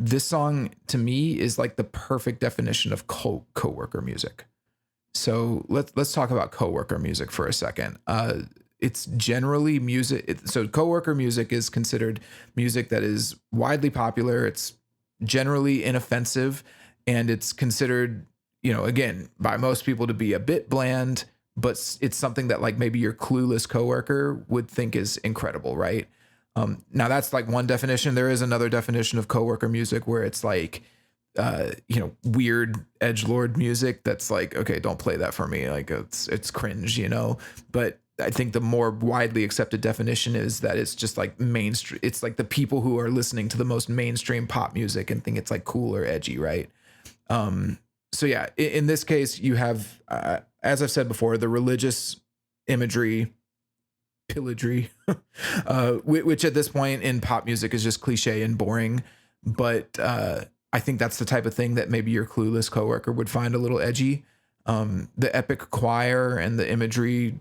this song to me is like the perfect definition of coworker music. So let's talk about coworker music for a second. It's generally music. So coworker music is considered music that is widely popular. It's generally inoffensive, and it's considered, again, by most people to be a bit bland. But it's something that like maybe your clueless coworker would think is incredible, right? Now that's like one definition. There is another definition of coworker music where it's like, weird edgelord music that's like, okay, don't play that for me. Like it's cringe, But I think the more widely accepted definition is that it's just like mainstream. It's like the people who are listening to the most mainstream pop music and think it's like cool or edgy, right? So yeah, in this case, you have, as I've said before, the religious imagery, pillagry, which at this point in pop music is just cliche and boring. But I think that's the type of thing that maybe your clueless coworker would find a little edgy. The epic choir and the imagery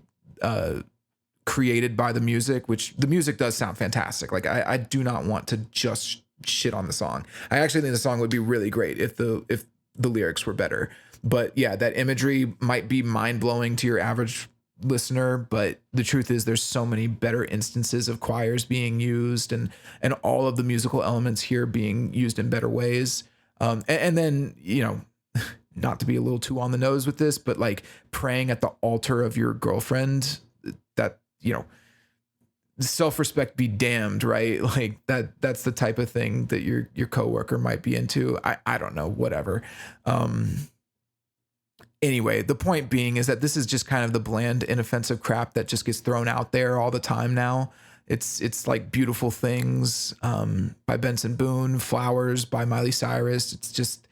created by the music, which the music does sound fantastic. Like I do not want to just shit on the song. I actually think the song would be really great if the lyrics were better. But yeah, that imagery might be mind blowing to your average listener, but the truth is there's so many better instances of choirs being used and all of the musical elements here being used in better ways. And then, not to be a little too on the nose with this, but like praying at the altar of your girlfriend, that, self-respect be damned, right? Like that's the type of thing that your coworker might be into. I don't know, whatever. Anyway, the point being is that this is just kind of the bland, inoffensive crap that just gets thrown out there all the time now. It's like Beautiful Things by Benson Boone, Flowers by Miley Cyrus. It's just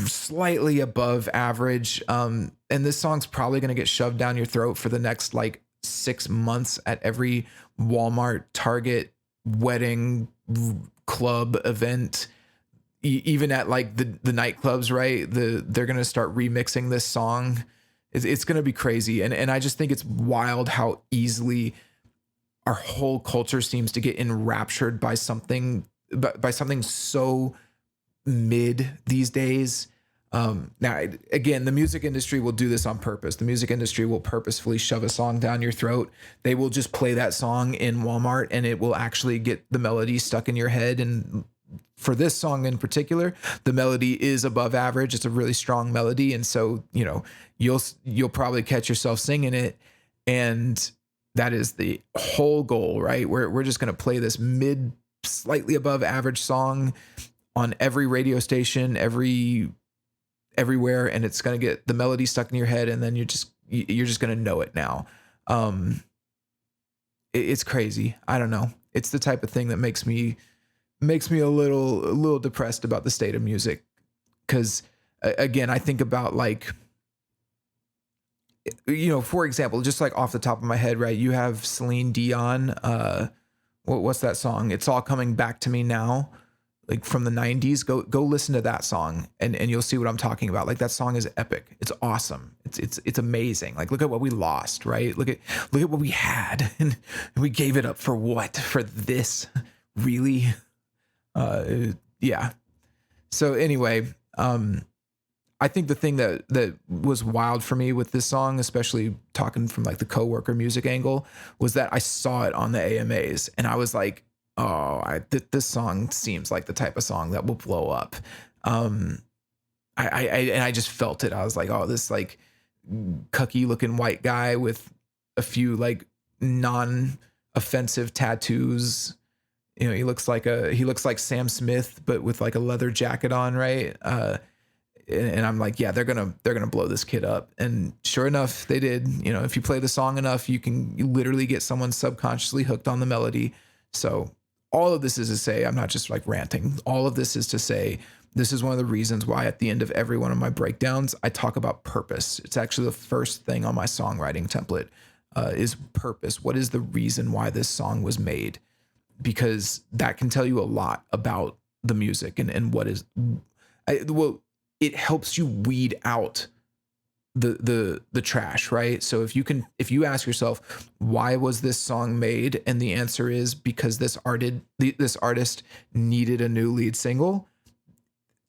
slightly above average. And this song's probably going to get shoved down your throat for the next like 6 months at every Walmart, Target, wedding, club event. Even at like the nightclubs, right? They're gonna start remixing this song. It's gonna be crazy, and I just think it's wild how easily our whole culture seems to get enraptured by something so mid these days. Now, again, the music industry will do this on purpose. The music industry will purposefully shove a song down your throat. They will just play that song in Walmart, and it will actually get the melody stuck in your head. And for this song in particular, the melody is above average. It's a really strong melody. And so, you'll probably catch yourself singing it. And that is the whole goal, right? We're just going to play this slightly above average song on every radio station, everywhere. And it's going to get the melody stuck in your head. And then you're just going to know it now. It's crazy. I don't know. It's the type of thing that makes me a little depressed about the state of music. Cause again, I think about like, for example, just like off the top of my head, right? You have Celine Dion. What's that song? It's All Coming Back to Me Now, like from the 90s. Go listen to that song and you'll see what I'm talking about. Like that song is epic. It's awesome. It's amazing. Like look at what we lost, right? Look at what we had and we gave it up for what? For this? Really? Yeah. So anyway, I think the thing that was wild for me with this song, especially talking from like the coworker music angle, was that I saw it on the AMAs and I was like, this song seems like the type of song that will blow up. I just felt it. I was like, oh, this like cucky looking white guy with a few like non-offensive tattoos. He looks like Sam Smith, but with like a leather jacket on, right? And I'm like, yeah, they're gonna blow this kid up. And sure enough, they did. If you play the song enough, you literally get someone subconsciously hooked on the melody. So all of this is to say, I'm not just like ranting. All of this is to say, this is one of the reasons why at the end of every one of my breakdowns, I talk about purpose. It's actually the first thing on my songwriting template is purpose. What is the reason why this song was made? Because that can tell you a lot about the music and what is, it helps you weed out the trash, right? So if you ask yourself, why was this song made, and the answer is because this artist needed a new lead single,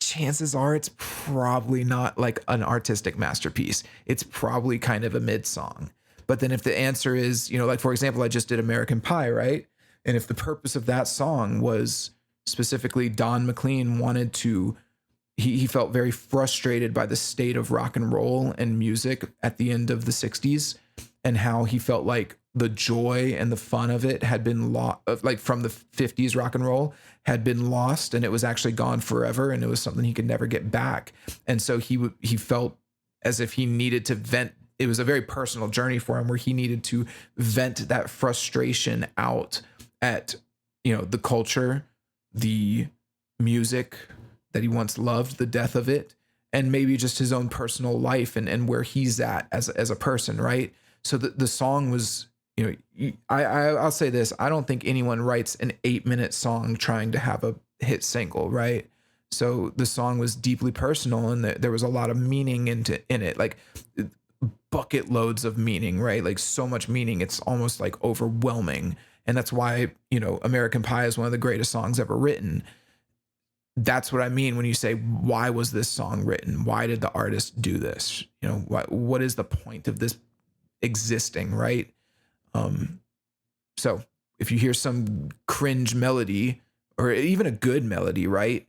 chances are it's probably not like an artistic masterpiece. It's probably kind of a mid song. But then if the answer is, like for example, I just did American Pie, right? And if the purpose of that song was specifically Don McLean wanted to, he felt very frustrated by the state of rock and roll and music at the end of the 60s, and how he felt like the joy and the fun of it had been lost, like from the 50s rock and roll had been lost, and it was actually gone forever, and it was something he could never get back. And so he felt as if he needed to vent. It was a very personal journey for him where he needed to vent that frustration out at, the culture, the music that he once loved, the death of it, and maybe just his own personal life and where he's at as a person, right? So the song was, I'll say this: I don't think anyone writes an 8-minute song trying to have a hit single, right? So the song was deeply personal, and there was a lot of meaning in it, like bucket loads of meaning, right? Like so much meaning, it's almost like overwhelming, and that's why American Pie is one of the greatest songs ever written. That's what I mean when you say, why was this song written? Why did the artist do this? What is the point of this existing, right? So if you hear some cringe melody or even a good melody, right?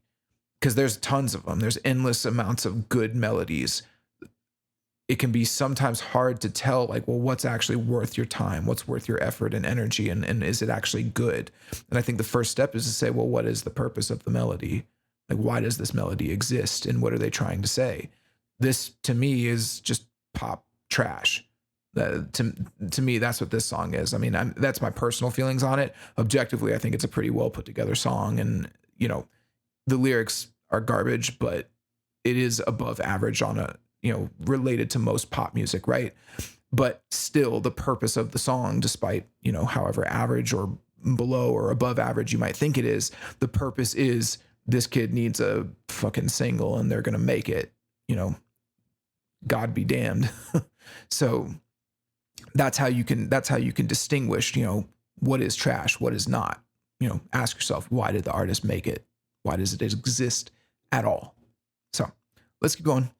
Because there's tons of them, there's endless amounts of good melodies. It can be sometimes hard to tell, like, well, what's actually worth your time? What's worth your effort and energy? And is it actually good? And I think the first step is to say, well, what is the purpose of the melody? Like, why does this melody exist? And what are they trying to say? This, to me, is just pop trash. To me, that's what this song is. I mean, that's my personal feelings on it. Objectively, I think it's a pretty well put together song. And, the lyrics are garbage, but it is above average on a, related to most pop music, right? But still, the purpose of the song, despite, however average or below or above average you might think it is, the purpose is this kid needs a fucking single and they're going to make it, God be damned. So that's how you can distinguish, what is trash, what is not. Ask yourself, why did the artist make it? Why does it exist at all? So let's keep going.